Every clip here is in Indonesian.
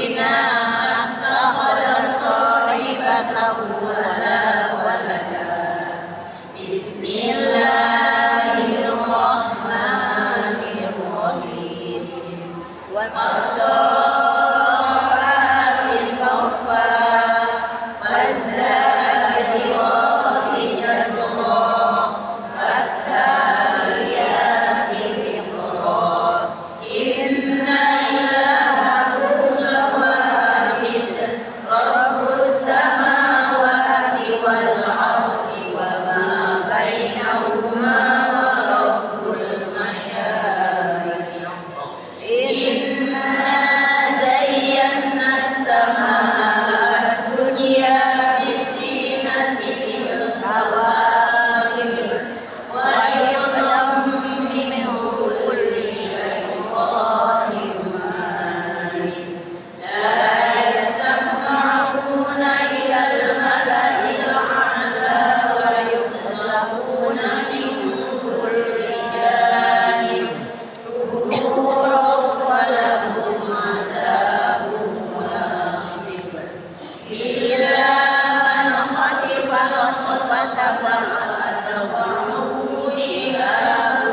بنا ما اتخذ صاحبة ولا ولدا بسم الله الرحمن الرحيم والصافات صفا فالزاجرات زجرا فالتاليات ذكرا إن إلهكم لواحد رب السماوات والأرض وما بينهما ورب المشارق إنا زينا السماء الدنيا بزينة الكواكب وحفظا من كل شيطان مارد لا يسمعون إلى الملأ الأعلى ويقذفون من كل جانب دحورا ولهم عذاب واصب إلا من خطف الخطفة فأتبعه شهاب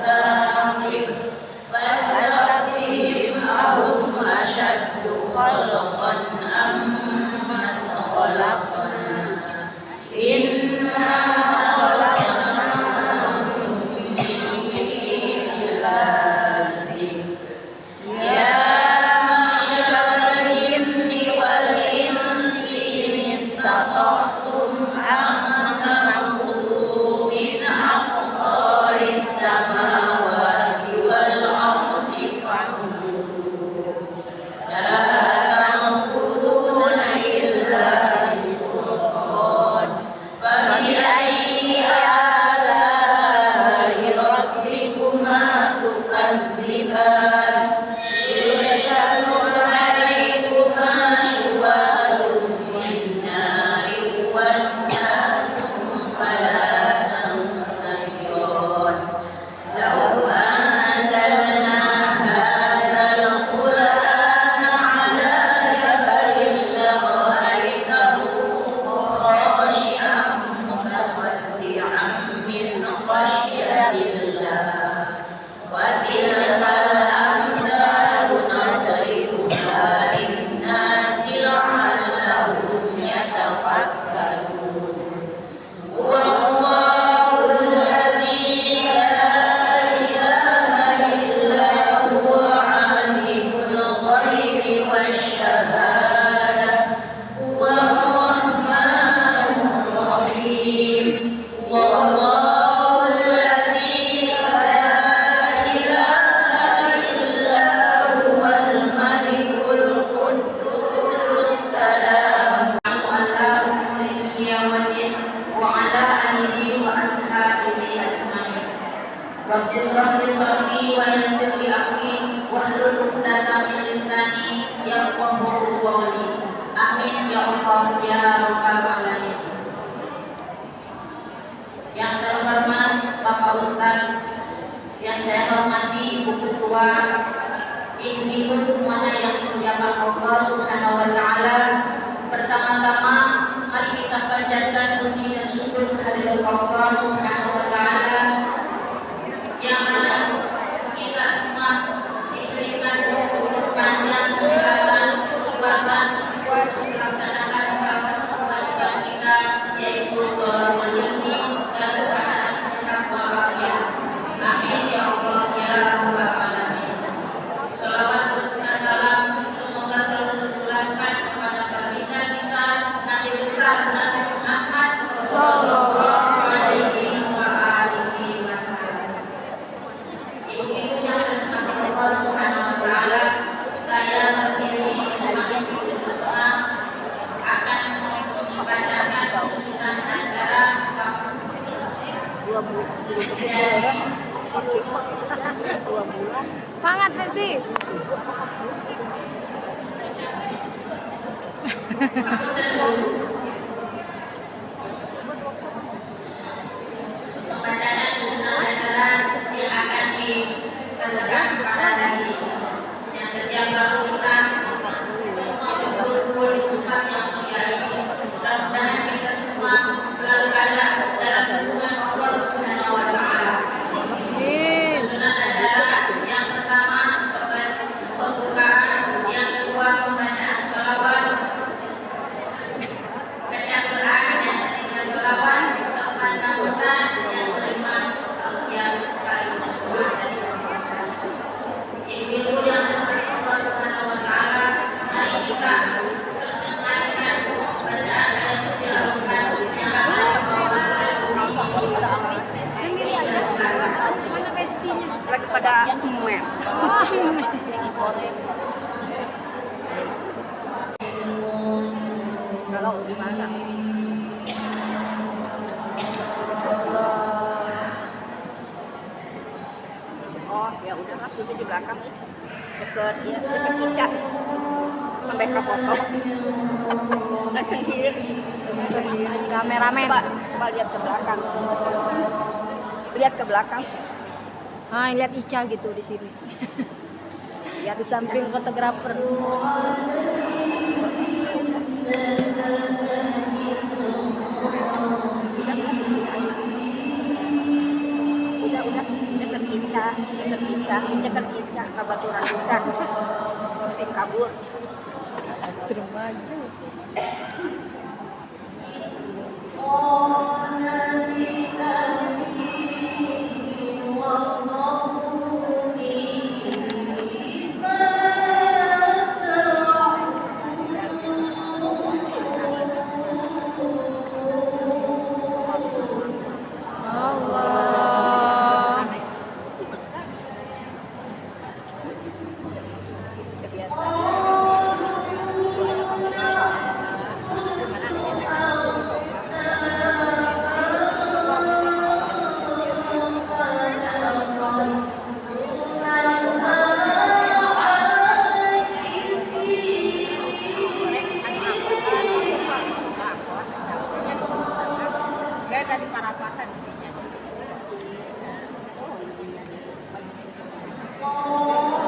ثاقب فاستفتهم أهم أشد خلقا أم من خلقنا إنا خلقناهم من طين لازب يا معشر الجن والإنس إن استطعتم أن تنفذوا من أقطار السماوات والأرض فانفذوا لا تنفذون إلا بسلطان فبأي آلاء ربكما تكذبان يرسل عليكما شواظ من نار ونحاس فلا تنتصران لو أنزلنا هذا القرآن على جبل لرأيته خاشعا متصدعا من خشية الله وتلك الأمثال نضربها للناس لعلهم يتفكرون هو الله الذي لا إله إلا هو عالم الغيب والشهادة هو الرحمن الرحيم والله الذي لا إله إلا هو الملك القدوس السلام على أمور الدنيا والدين وعلى آله وأصحابه أجمعين. رب اشرح لي صدري ويسر لي أمري واحلل عقدة من لساني يفقهوا قولي. Amin ya Allah ya Rabbal Alamin. Yang terhormat Bapak Ustadz, yang saya hormati Ibu Ketua, ibu-ibu semuanya yang dimuliakan Allah Subhanahu wa Ta'ala. Pertama-tama mari kita panjatkan puji dan syukur kehadirat Allah Subhanahu wa Ta'ala yang mana kita semua diberikan umur panjang, kesehatan, kekuatan untuk melaksanakan salah satu kewajiban kita, yaitu thalabul ilmi dalam keadaan sehat walafiat. Amin ya Allah ya Rabbal Alamin. Shalawat beserta salam semoga selalu tercurahkan kepada baginda kita Nabi besar Nabi Muhammad sallallahu alaihi wa alihi wasallam. Ibu-ibu yang dirahmati Allah Subhanahu wa Ta'ala, saya berdiri dengan ibu semua akan membacakan susunan acara Pangat Festi. Bacaan susunan acara yang akan dilakukan pada hari yang setiap Rabu kita tahu gimana. Oh ya udahlah, itu di belakang nih, deket ya, deket Ica, mereka foto dan sendiri. Kameramen. Coba lihat ke belakang, lihat ke belakang. Ah, lihat Ica gitu di sini. Lihat Di samping fotografer. udah deket Ica kabaturan Ica sing kabur. Sudah maju. Allah. Dari Parapatan intinya. Allah.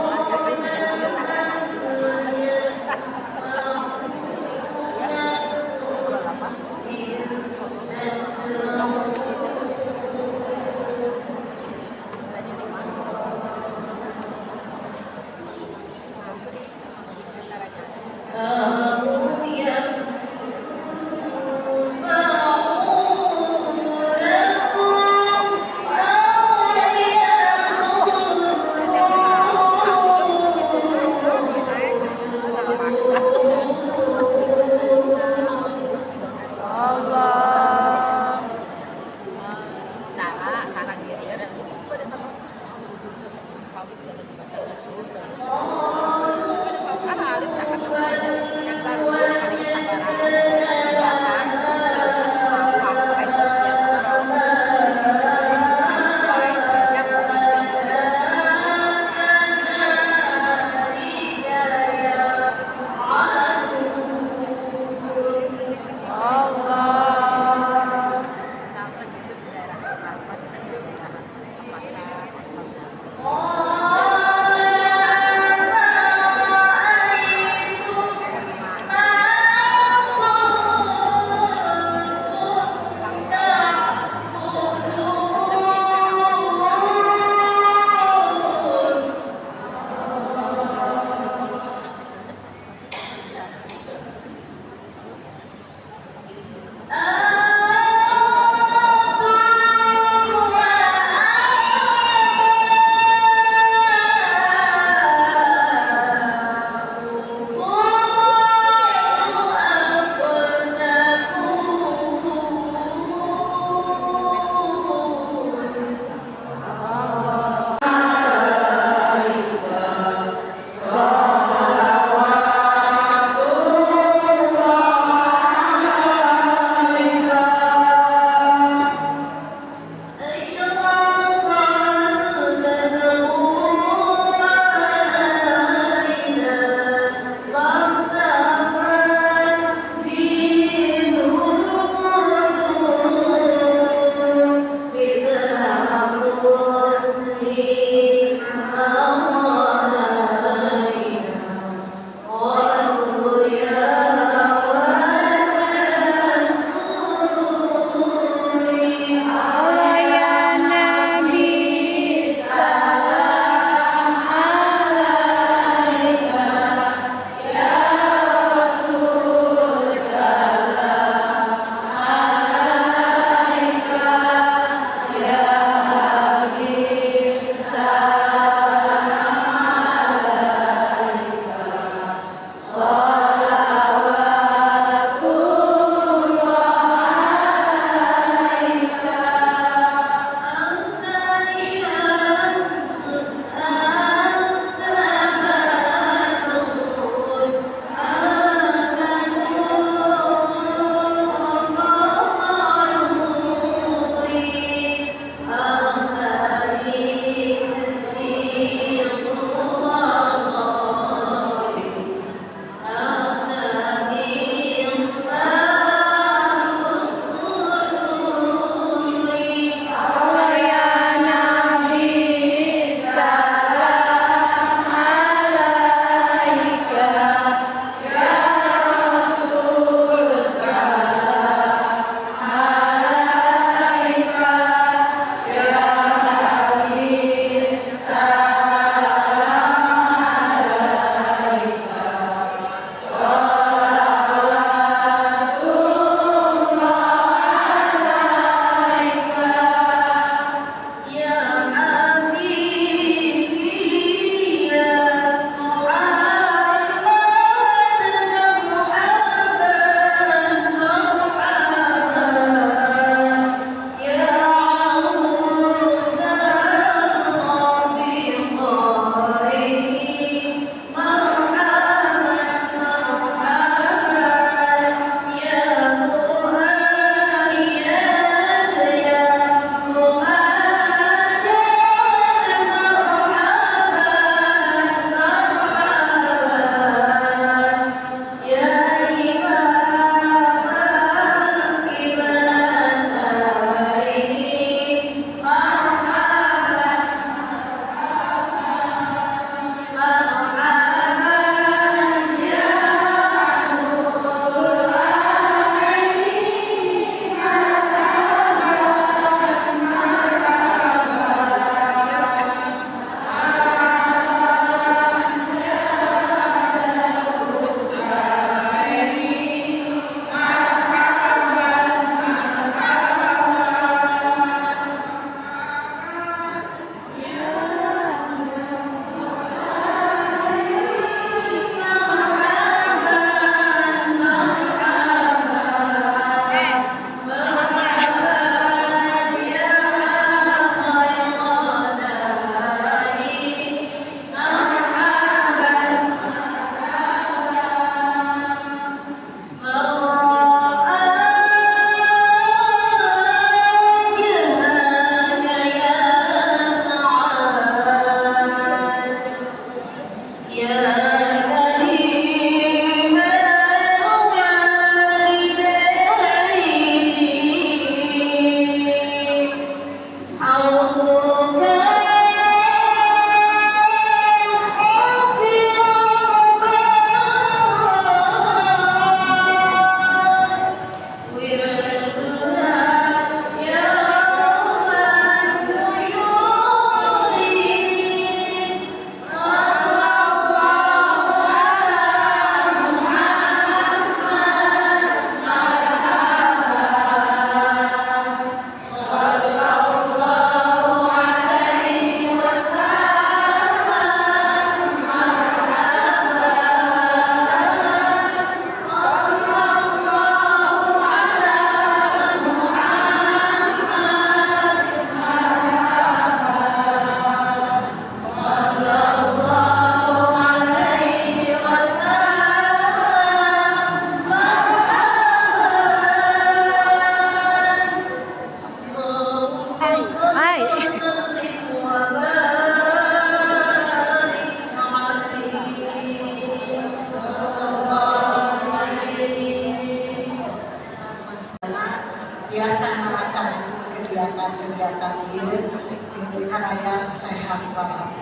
Allah. Allah ya Nabi, salam alaika. Ya Rasul, salam alaika. Ya Habib, salam alaika.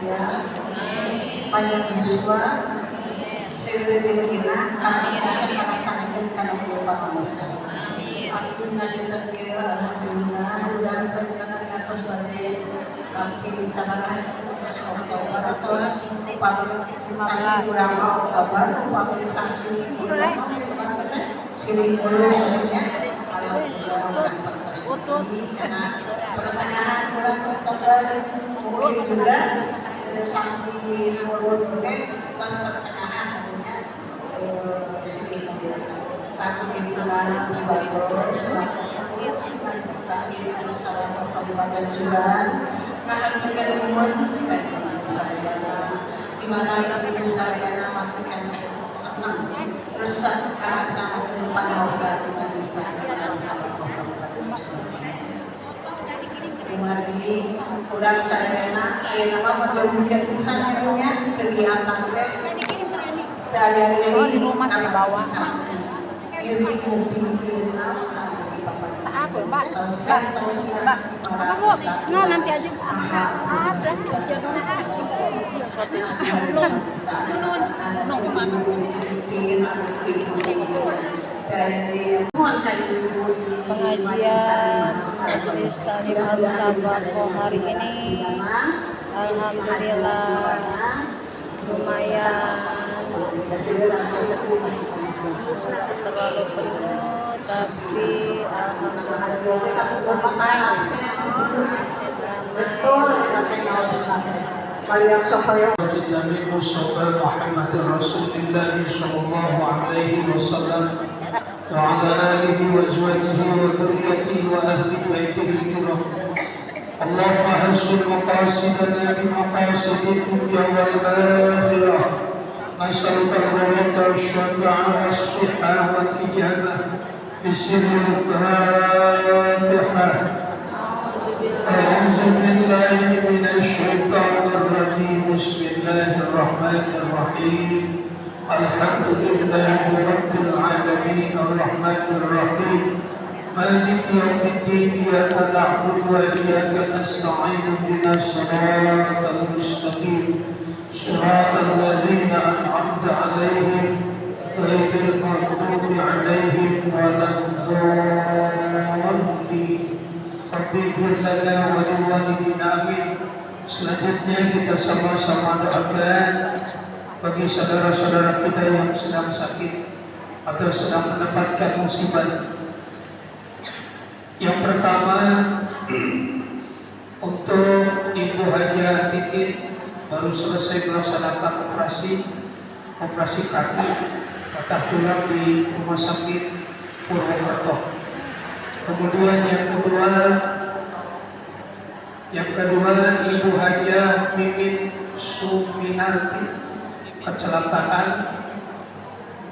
ya. Panjang jiwa, sejengkina, kami akan melaksanakan karena Bapak Manusia. Alhamdulillah diterima, alhamdulillah, mudah-mudahan karena atas badai kami bisa melakukan Oktober atau pamerisasi Burama Oktober, pamerisasi Burama Siring Bulu sebenarnya. Alhamdulillah karena pertengahan bulan Oktober mungkin juga saksi mulut pas pertengahan tentunya Siring Bulu. Takut di bulan bagus, saat salah Kabupaten Sudan, menghasilkan umur dan saya di mana ibu saya masih senang resah karena sama depan hausa di Manisa dalam salah Kabupaten Sudan. Kemarin kurang saya nama menjadikan pisang punya kegiatan daya di rumah di bawah. Aku, Mbak. Nah, nanti aja. Ada jadwalnya. Pengajian Majelis Ta'lim Al-Musabakoh hari ini alhamdulillah lumayan terlalu penuh, tapi alhamdulillah ramai. Nabi Mustafa Muhammad Rasulullah sallallahu alaihi wasallam wa ala alihi wa azwajihi wa dhurriyyatihi wa ahli baitihi al-kiram. Allahumma hasil maqasidana bi maqasidid dunya wal akhirah. Nas'aluka al-barakah wasy-syafa'ah was-sihhah wal ijabah. Bismillahirrahmanirrahim. A'udzu billahi minasy syaithanir rajim. Bismillahirrahmanirrahim. Alhamdulillahi rabbil alamin arrahmanir rahim. مالك يوم الدين إياك نعبد وإياك نستعين اهدنا الصراط المستقيم صراط الذين أنعمت عليهم غير المغضوب عليهم ولا الضالين. رب اغفر لنا ولوالدينا آمين. Selanjutnya kita sama-sama doakan bagi saudara-saudara kita yang sedang sakit atau sedang mendapatkan musibah. Yang pertama untuk Ibu Hajah Titin baru selesai melaksanakan operasi kaki patah tulang di rumah sakit Purwokerto. Kemudian yang kedua Ibu Hajah Mimin Suminarti kecelakaan.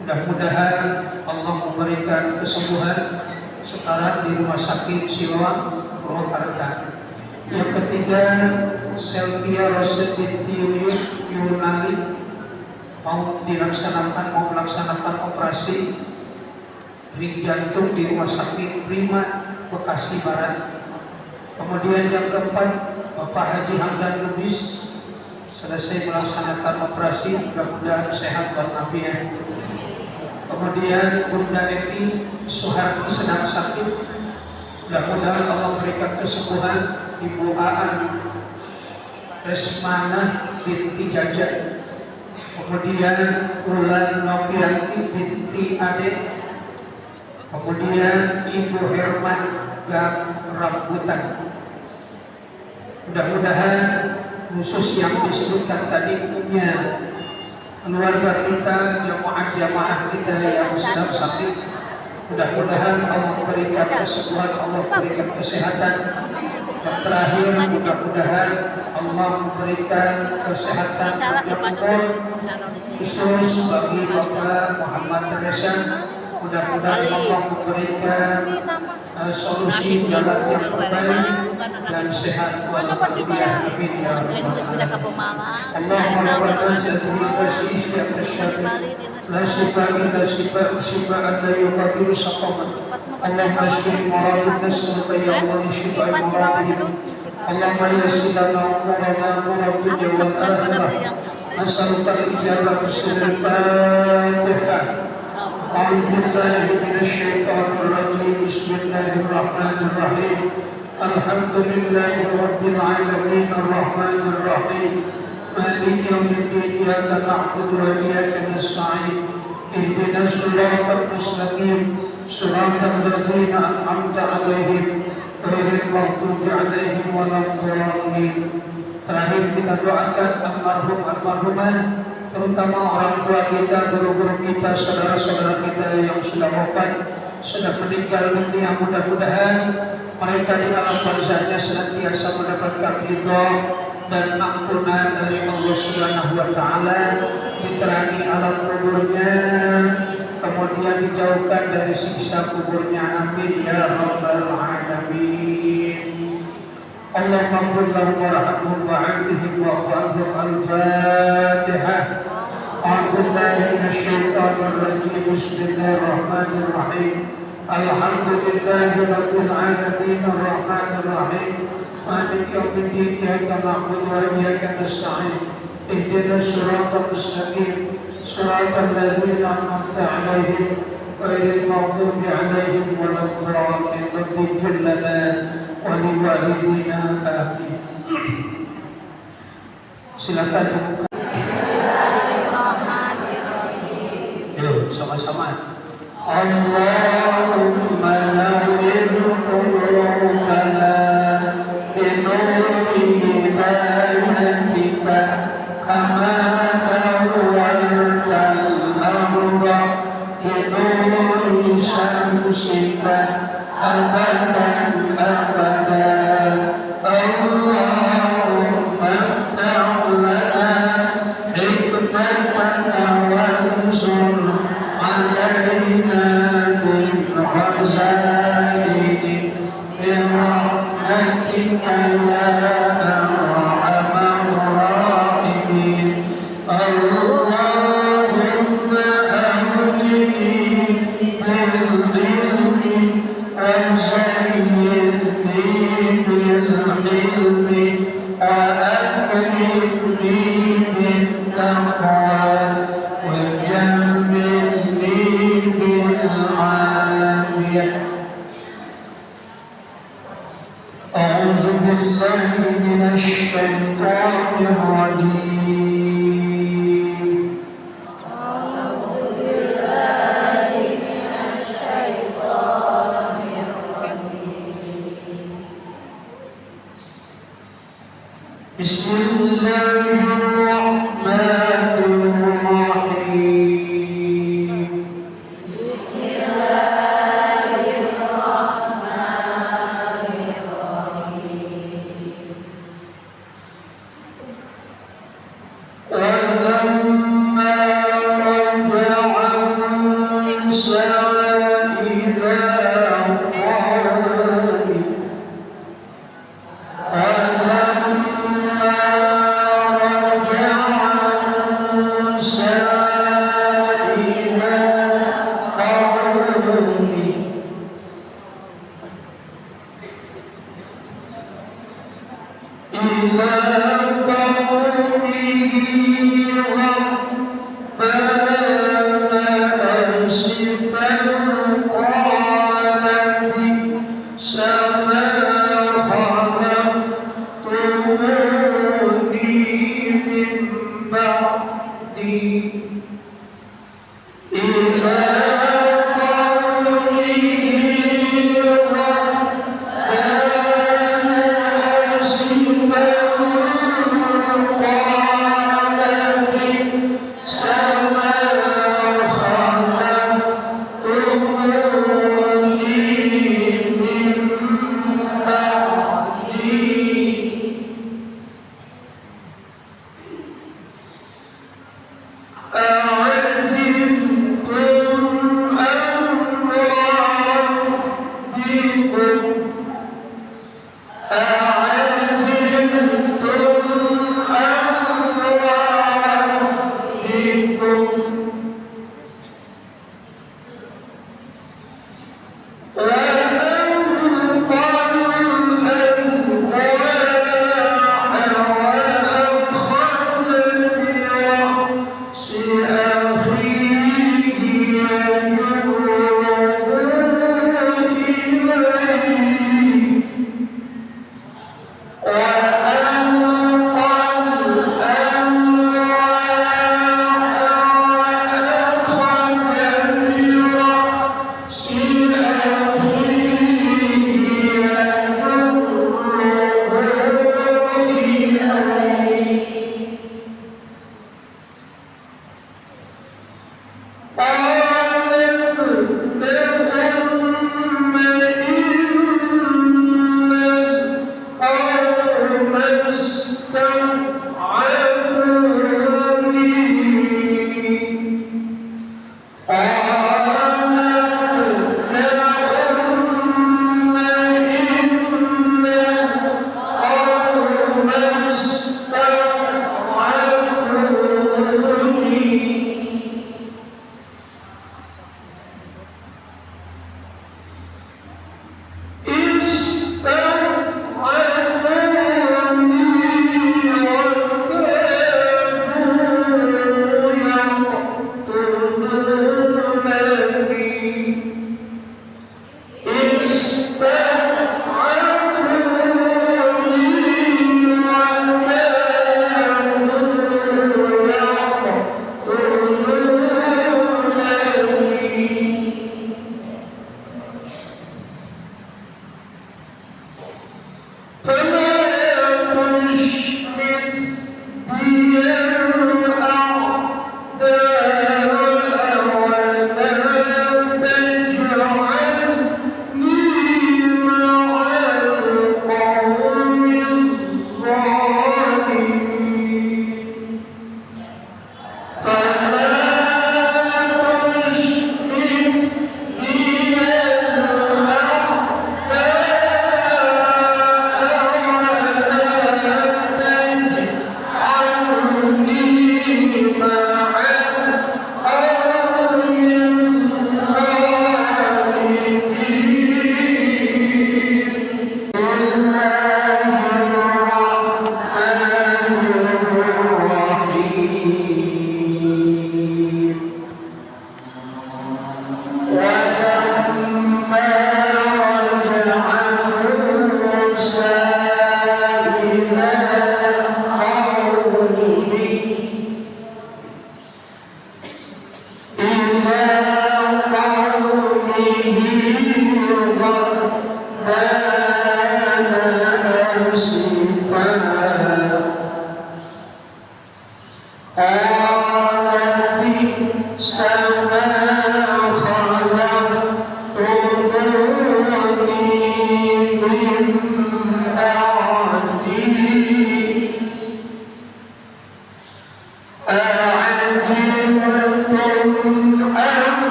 Mudah-mudahan Allah memberikan kesembuhan sekarang di rumah sakit Siloam Purwakarta. Yang ketiga Selvia Roset binti Yunali mau melaksanakan operasi ring jantung di rumah sakit Prima Bekasi Barat. Kemudian yang keempat Bapak Haji Hamdan Lubis selesai melaksanakan operasi, mudah-mudahan sehat walafiat. Kemudian Bunda Eti Suharti sedang sakit, mudah-mudahan Allah berikan kesembuhan. Ibu Aan Resmana binti Jajak, kemudian Ulan Nopianti binti Ade, kemudian Ibu Herman Gam Rambutan. Mudah-mudahan khusus yang disebutkan tadi punya keluarga kita, jamaah kita yang sedang sakit, mudah-mudahan Allah memberikan kesembuhan, Allah memberikan kesehatan. Yang terakhir, mudah-mudahan Allah memberikan kesehatan khusus bagi Bapak Muhammad Teresa. Mudah-mudahan Allah memberikan solusi jalan yang terbaik dan sehat walafiat. Amin ya rabbal alamin. Allahumma rabbana zidna syifa la syifa illa shifaan la yughadiru saqaman. Allahumma shfi maradina nas'aluka ya Allah shifaa maradihim اللهم يسر لنا امورنا امور الدنيا والاخره نسالك الاجابه بسر الفاتحه. اعوذ بالله من الشيطان الرجيم بسم الله الرحمن الرحيم الحمد لله رب العالمين الرحمن الرحيم مالك يوم الدين اياك نعبد واياك نستعين اهدنا الصراط المستقيم صراط الذين انعمت عليهم غير المغضوب عليهم ولا الضالين. Terakhir kita doakan almarhumah, terutama orang tua kita, guru-guru kita, saudara-saudara kita yang sudah wafat, sudah meninggal dunia. Mudah-mudahan mereka di alam barzahnya senantiasa mendapatkan ridha dan ampunan dari Allah Subhanahu wa taala, diterangi alam kuburnya, kemudian dijauhkan dari siksa kuburnya. Amin ya rabbal alamin. Allahumma ighfir lahum warhamhum wa'afihim wa'fu anhum. Al-Fatihah. A'udzu billahi minasyaitonir rajim. Bismillahirrahmanirrahim. Alhamdulillahi rabbil alamin arrahmanir rahim maliki yaumiddin iyyaka na'budu wa iyyaka nasta'in ihdinas siratal mustaqim siratal ladzina an'amta 'alaihim ghairil maghdubi 'alaihim waladdallin. Ighfir lana wa liwalidina amin. Silakan dibuka. Yuk sama-sama. Allahumma nawwir qulubana binuri hidayatika kama nawwartal arda binuri syamsika abadan abada. Allahumma iftah lana hikmataka wansur علينا بالخزائن برحمتك يا أرحم الراحمين. اللهم أغنني بالعلم وزينني بالعلم وأكرمني بالتقوى أعوذ بالله من الشيطان الرجيم. أعوذ بالله من الشيطان الرجيم. بسم الله الرحمن الرحيم. بسم الله الرحمن الرحيم. ولما رجع موسى إلى قومه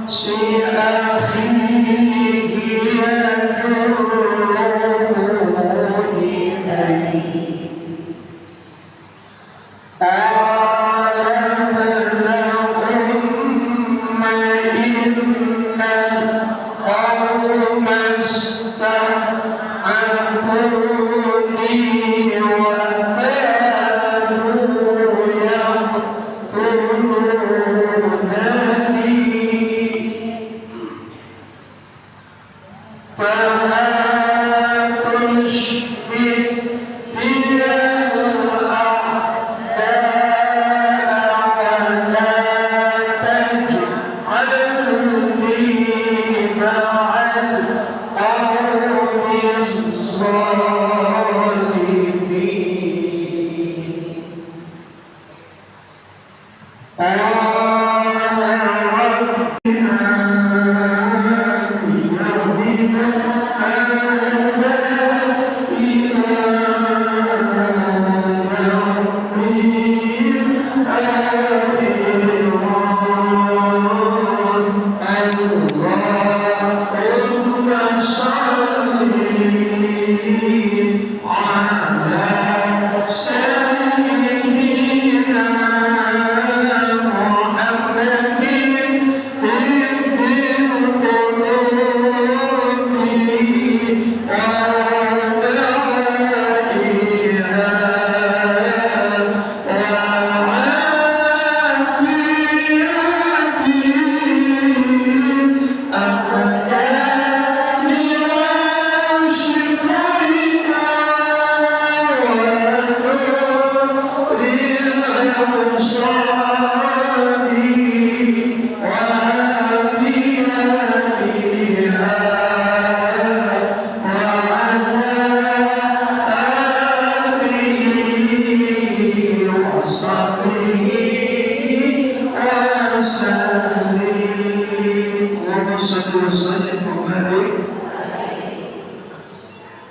si akhihi yadurruhu ilaihi alama lahum ma inna qawma ista'aduni wa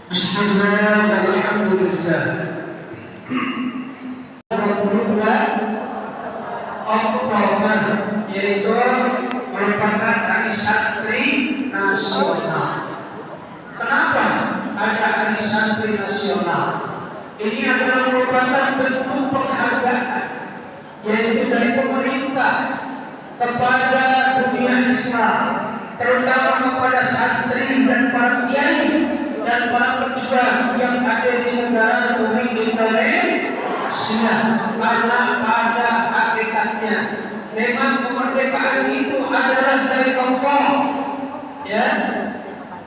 Bismillah, alhamdulillah. 22 Oktober yaitu merupakan hari santri nasional. Kenapa ada hari santri nasional? Ini adalah merupakan bentuk penghargaan yaitu dari pemerintah kepada dunia Islam, terutama kepada santri dan para kiai dan para pejuang yang ada di negara Republik Indonesia. Karena pada hakikatnya memang kemerdekaan itu adalah dari Allah, ya.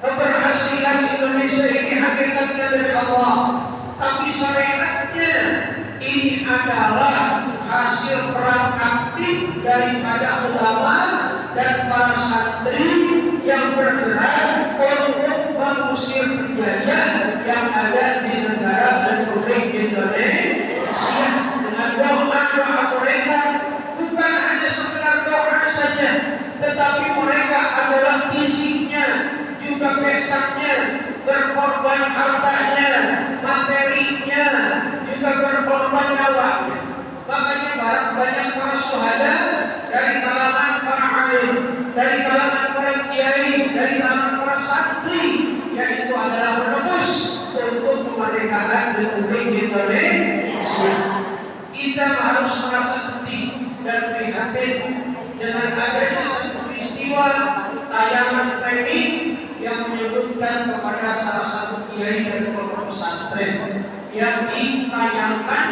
Keberhasilan Indonesia ini hakikatnya dari Allah, tapi syariatnya ini adalah hasil peran aktif daripada ulama dan para santri yang bergerak untuk mengusir penjajah yang ada di negara Republik Indonesia. Dengan doa-doa mereka, bukan hanya sekedar doa saja, tetapi mereka adalah fisiknya, juga pesannya, berkorban hartanya, materinya, juga berkorban nyawanya. Makanya banyak para syuhada dari kalangan para alim, dari kalangan para kiai, dari kalangan para santri, yaitu adalah menembus untuk kemerdekaan Republik Indonesia. Kita harus merasa sedih dan prihatin dengan adanya satu peristiwa tayangan premik yang menyebutkan kepada salah satu kiai dan pondok pesantren yang ditayangkan,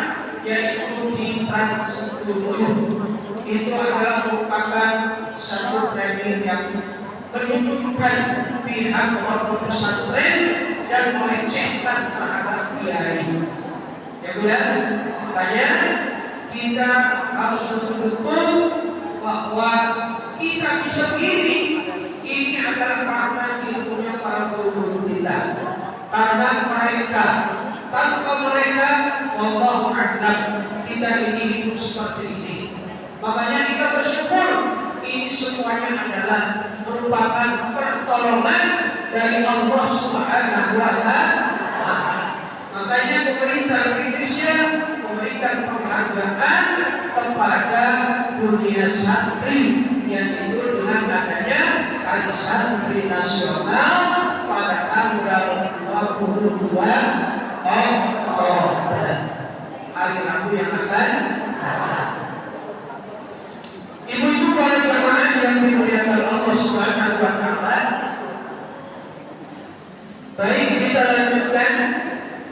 yaitu di Trans 7. Itu adalah merupakan satu premik yang menunjukkan pihak pondok pesantren dan melecehkan terhadap kiai. Ya, makanya kita harus betul-betul bahwa kita bisa begini. Ini adalah karena ilmunya para guru kita. Karena mereka, tanpa mereka, wallahu a'lam, kita ini hidup seperti ini. Makanya kita bersyukur ini semuanya adalah merupakan pertolongan dari Allah Subhanahu wa Ta'ala. Makanya pemerintah Indonesia memberikan penghargaan kepada dunia santri, yaitu dengan adanya santri nasional pada tanggal 22 Oktober, hari Rabu yang akan datang. Ibu-ibu para jamaah yang dimuliakan Allah Subhanahu wa taala, baik kita lanjutkan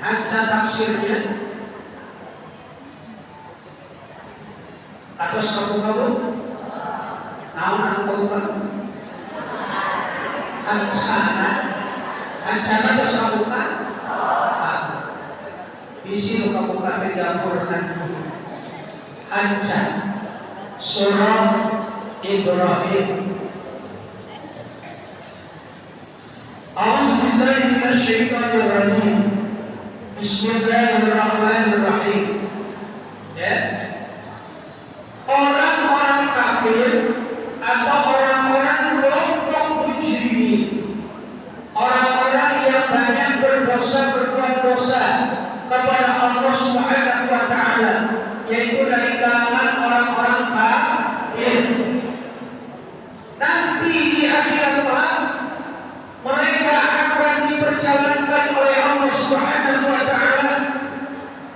hatta tafsirnya atau kamu naon kamu Ancana atau sabuka bisi luka buka ke jamur dan Anca surah Ibrahim. A'udzubillahi minasyaitonir rajim. Bismillahirrahmanirrahim. Ya. Orang-orang kafir atau orang-orang kelompok mujrimin, orang-orang yang banyak berdosa, berbuat dosa kepada Allah Subhanahu wa taala, yaitu dari kalangan orang-orang kafir. Nanti di akhirat kelak mereka akan diperjalankan oleh Allah Subhanahu wa taala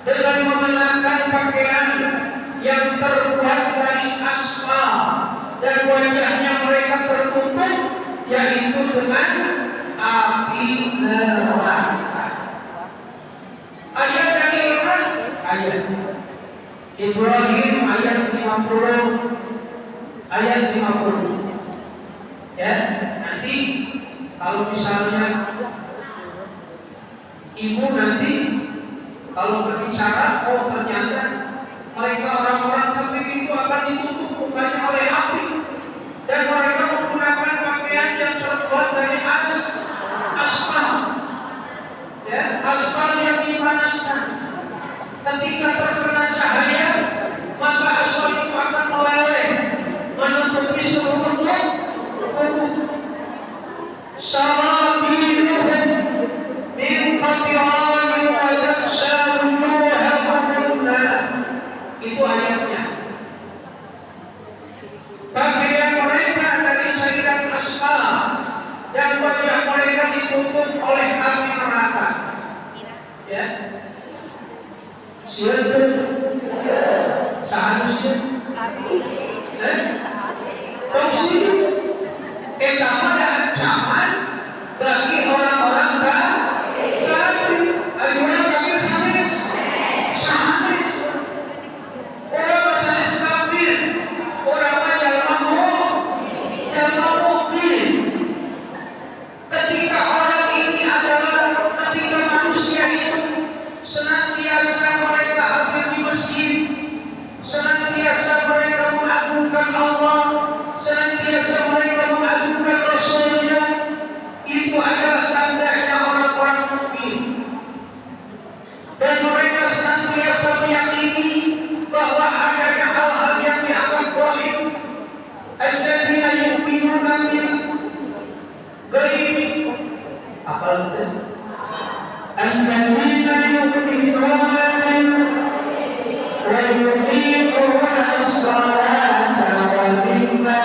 dengan mengenakan pakaian yang terbuat dari aspal dan wajahnya mereka tertutup, yaitu dengan api neraka. Ayat dari mana? Ayat Ibrahim ayat 50, ayat 50. Ya, nanti kalau misalnya ibu nanti kalau berbicara, oh ternyata mereka orang-orang kafir itu akan ditutup mukanya oleh api, dan mereka menggunakan pakaian yang terbuat dari aspal, ya, aspal yang dipanaskan. Ketika terkena cahaya, maka aspal itu akan meleleh menutupi seluruh tubuh. Sarabiluhum min qati'an wa taksha wujuhahum. Itu ayatnya. Pakaian mereka dari cairan aspal dan wajah mereka ditutup oleh api neraka. Ya. Silakan. Seharusnya. Opsi. Kita ada ancaman bagi orang-orang kafir. Orang kafir sanes. Orang sanes kafir. Orang jalma mukmin. Ketika orang ini adalah ketika manusia itu senantiasa mereka hadir di masjid, senantiasa mereka mengagungkan Allah, senantiasa mereka mengagungkan Rasulnya, itu adalah tandanya orang-orang mukmin. Dan mereka senantiasa meyakini bahwa adanya hal-hal yang dianggap gaib. Alladzina yu'minuna bil ghaibi. Apa itu? Alladzina yu'minuna bil wa yuqimuna as-salata wa mimma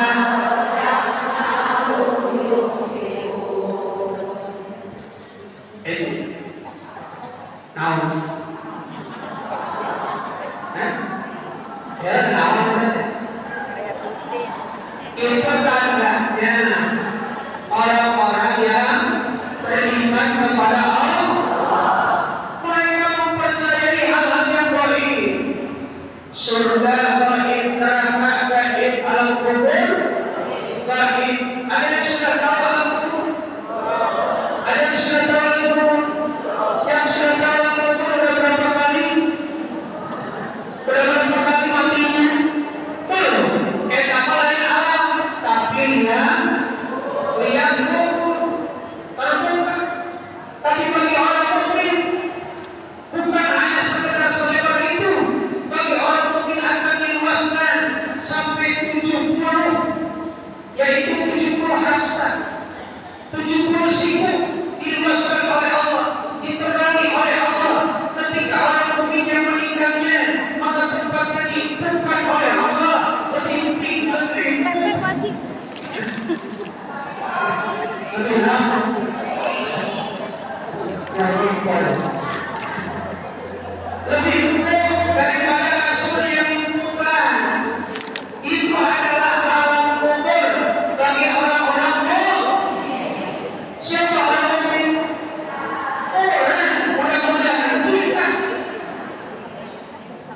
itu tandanya orang-orang yang beriman kepada Allah. Mereka mempercayai hal-hal yang gaib. Surga gaib, neraka gaib, alam kubur gaib. Ada yang sudah tahu alam kubur? Ada yang sudah tahu alam kubur? Yang sudah tahu alam kubur udah berapa kali? Udah berapa kali matinya? Belum. Apa lain alam? Tapi lihat kubur terbuka. Tapi bagi orang mukmin bukan hanya sekedar selebar itu. Bagi orang mukmin akan diluaskan sampai 70, yaitu 70 hasta, 70 siku diluaskan oleh Allah, diterangi oleh Allah. Ketika orang mukmin yang meninggalnya, maka tempatnya dibuka oleh Allah lebih tinggi, lebih Lebih lama. Lebih empuk daripada kasur yang empukkan. Itu adalah alam kubur bagi orang-orang mukmin. Siapa orang mukmin? Orang mudah-mudahan kita.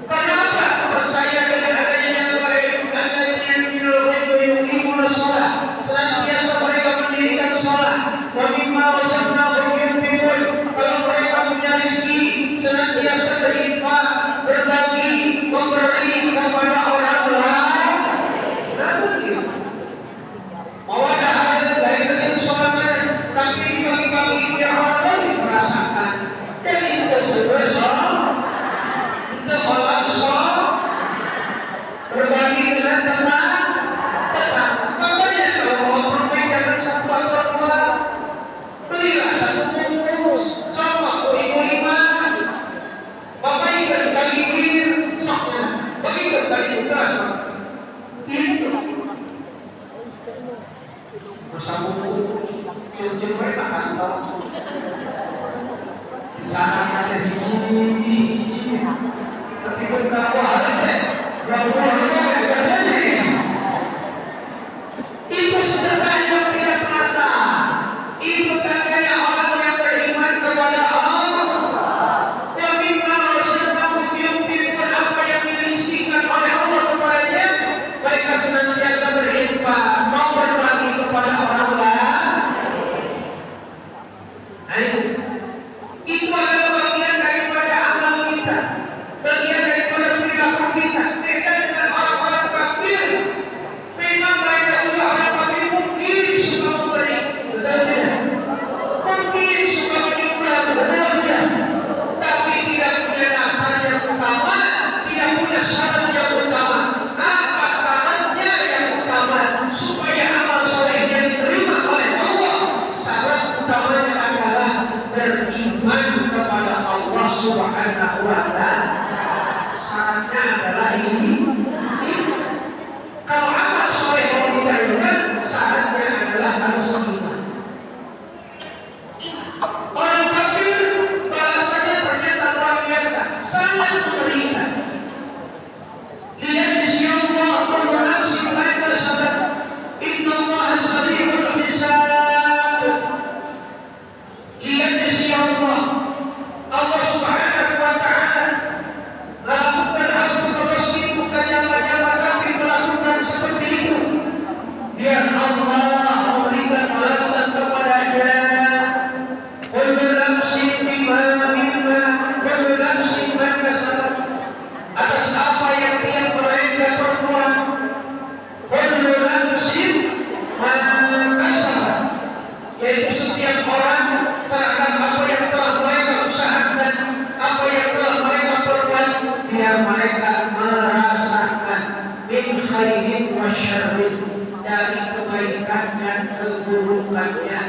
Kenapa percaya dengan adanya alladzina yu'minuna bil-ghaibi wa yuqimuna shalah? Senantiasa mereka mendirikan salat. Wa mimma razaqnahum yunfiqun. Kalau mereka punya rezeki, senantiasa berinfak, berbagi, memberi kepada orang lain. Mau ada hal baik dengan sholatnya, tapi dibagi-bagi biar orang lain merasakan. Dan itu sebesar untuk orang sholat berbagi dengan teman. Makanya kalau mau perbedaan satu atau dua, belilah satu bungkus. Coba ibu 5, bapak ikan bagi kir, soknya, bagi ikan bagi beras. Itu bersama cincin mereka kantor. Bicara kata hiji, tapi berkata ada teh, itu sedekah yang tidak terasa. Itu tandanya orang yang beriman kepada Allah. Dan mimma razaqnahum yunfiqun, apa yang dirizkikan oleh Allah kepadanya, mereka senantiasa berinfak, mau berbagi kepada orang lain. Ayo. Itu adalah bagian daripada amal kita, bagian daripada perilaku kita. Beda dengan orang-orang kafir. Memang mereka juga orang kafir mungkin suka memberi, betul tidak? Mungkin suka menyumbang, betul tidak? Tapi tidak punya dasar yang utama, tidak punya syarat yang utama. Apa syaratnya yang utama supaya amal solehnya diterima oleh Allah? Syarat utamanya adalah beriman kepada Allah Subhanahu wa Ta'ala. Syaratnya adalah ini. Kalau amal soleh mau diterima, syaratnya adalah harus iman. Orang kafir balasannya ternyata luar biasa, sangat mengerikan. Liyajziyallahu kullu nafsin ma kasabat, innallaha sari'ul hisab. Liyajziyallah, Allah Subhanahu wa Ta'ala melakukan hal seperti itu, bukan nyama-nyama tapi melakukan seperti itu biar Allah memberikan balasan kepadanya. Kullu nafsin kullu nafsin ma kasabat, atas apa yang mereka perbuat. Kullu nafsin ma kasabat, yaitu setiap orang terhadap apa yang telah mereka usahakan, apa yang telah mereka perbuat, biar mereka merasakan min khairin wa syarrin, dari kebaikan dan keburukannya.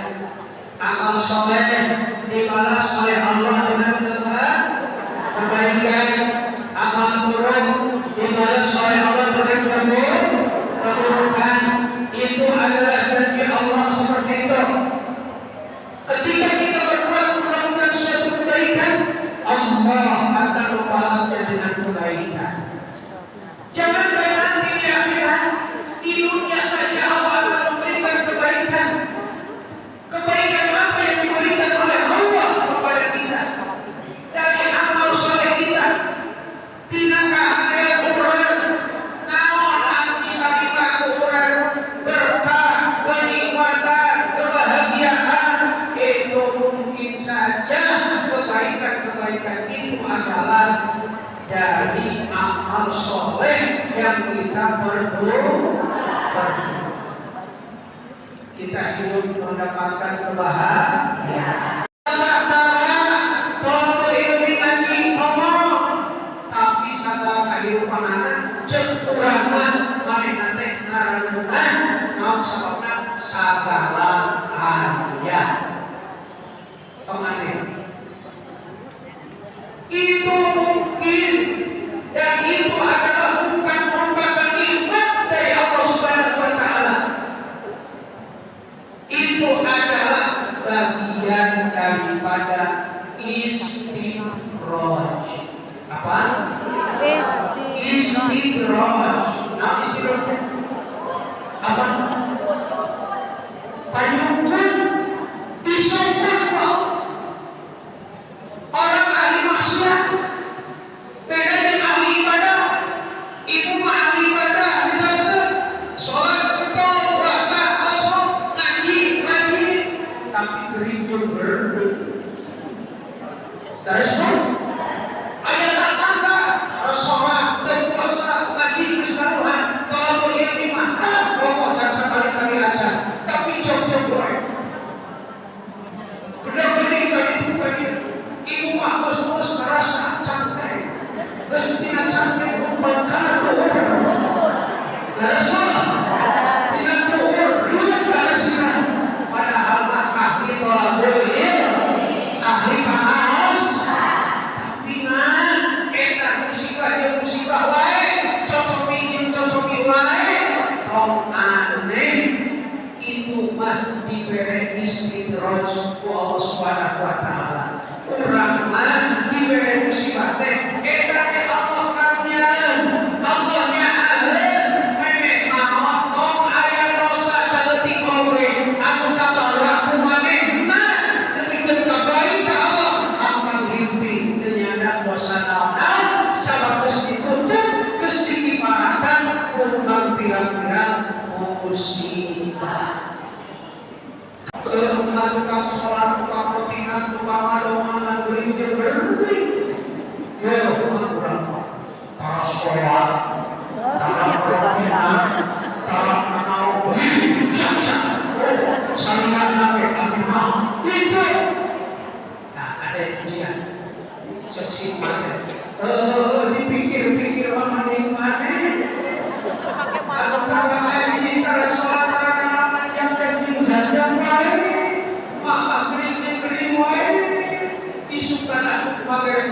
Amal soleh dibalas oleh Allah dengan kebaikan, amal buruk dibalas oleh Allah dengan keburukan. Itu adalah janji Allah seperti itu. Ketika kita berbuat melakukan suatu kebaikan, Allah akan membalasnya dengan kebaikan. Jangankan nanti di akhirat, di dunia saja Allah akan memberikan kebaikan. Kebaikan apa yang diberikan oleh Allah kepada kita dari amal soleh kita? Tidakkah ada yang kurang? Naon anu kita kurang? Berkah, kenikmatan, kebahagiaan, itu mungkin saja kebaikan-kebaikan itu adalah dari amal soleh yang kita perbuat. Kita hidup mendapatkan kebahagiaan. Tapi segala kehidupan anak cekurangan manehna teh ngaraneunan naon sababna sagala aya. Pamaneh itu mungkin, dan itu adalah bukan merupakan nikmat dari Allah Subhanahu wa Ta'ala. Itu adalah istidraj. Nah, istidraj apa? Panyukan disongkak orang ahli maksiat beda dengan ahli ibadah. Ibu mah ahli ibadah misalnya sholat betul, puasa, kosong, ngaji, tapi gerinjul berdua. Dari semua ayat tangga sholat, puasa, ngaji, keseluruhan. Kalau boleh ini mah, pokok dan sekali-kali aja. Tapi jauh-jauh boleh. Benar-benar tadi ibu mah bos-bos merasa cantik. Tidak cantik kumpul karena tuhur. Dari semua tidak tuhur, lihat dari sini. Padahal ahli boleh, ahli panas. Tapi kan, musibah wae, cocoki wae. Kau aneh, itu mah diberi istidraj ku Allah Subhanahu wa taala. Urang mah diberi musibah teh eta teh Allah karuniaan. Allah nya ahli memeh maot tong aya dosa saleutik kowe anu kabawa ku manehna nepikeun ka baik ka Allah ampang himpi teu nyanda dosa naon sabab geus ditutup geus diparakan ku pirang-pirang musibah. Melakukan sholat, potingan, doa, gerinjil berdiri. Ya, kurang tara sholat, tara potingan, tara menau, caca, salingan nabe, abimah, itu. Nah, ada ujian, seksi mana? Dipikir-pikir mana yang mana? Kalau kagak haji, kalau sholat, isukan aku pakai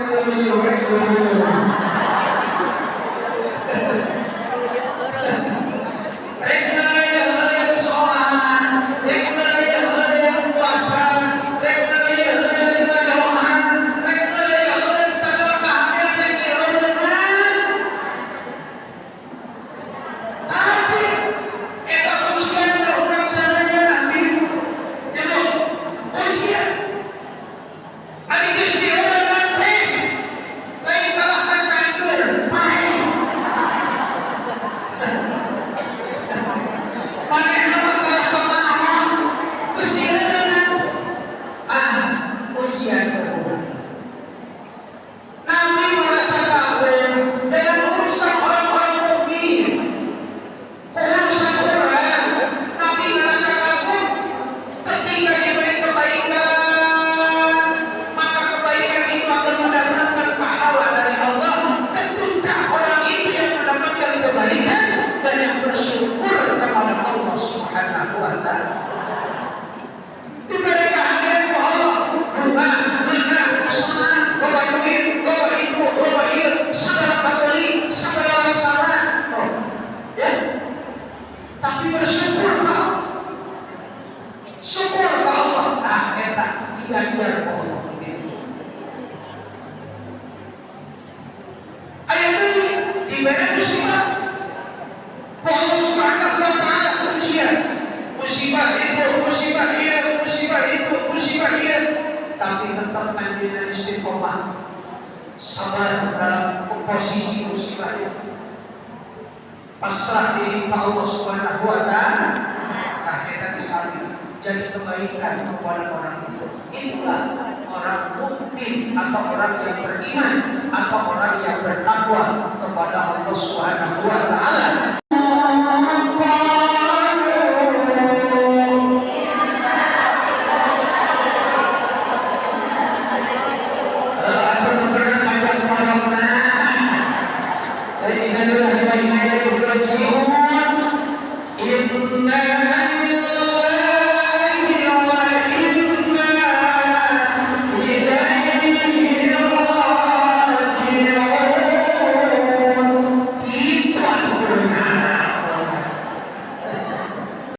tapi tetap panjenengan istiqomah, sabar dalam posisi musibah itu, pasrah diri kepada Allah Subhanahu wa taala. Nah, kita disana jadi kebaikan kepada orang itu. Itulah orang mukmin atau orang yang beriman atau orang yang bertakwa kepada Allah Subhanahu wa taala.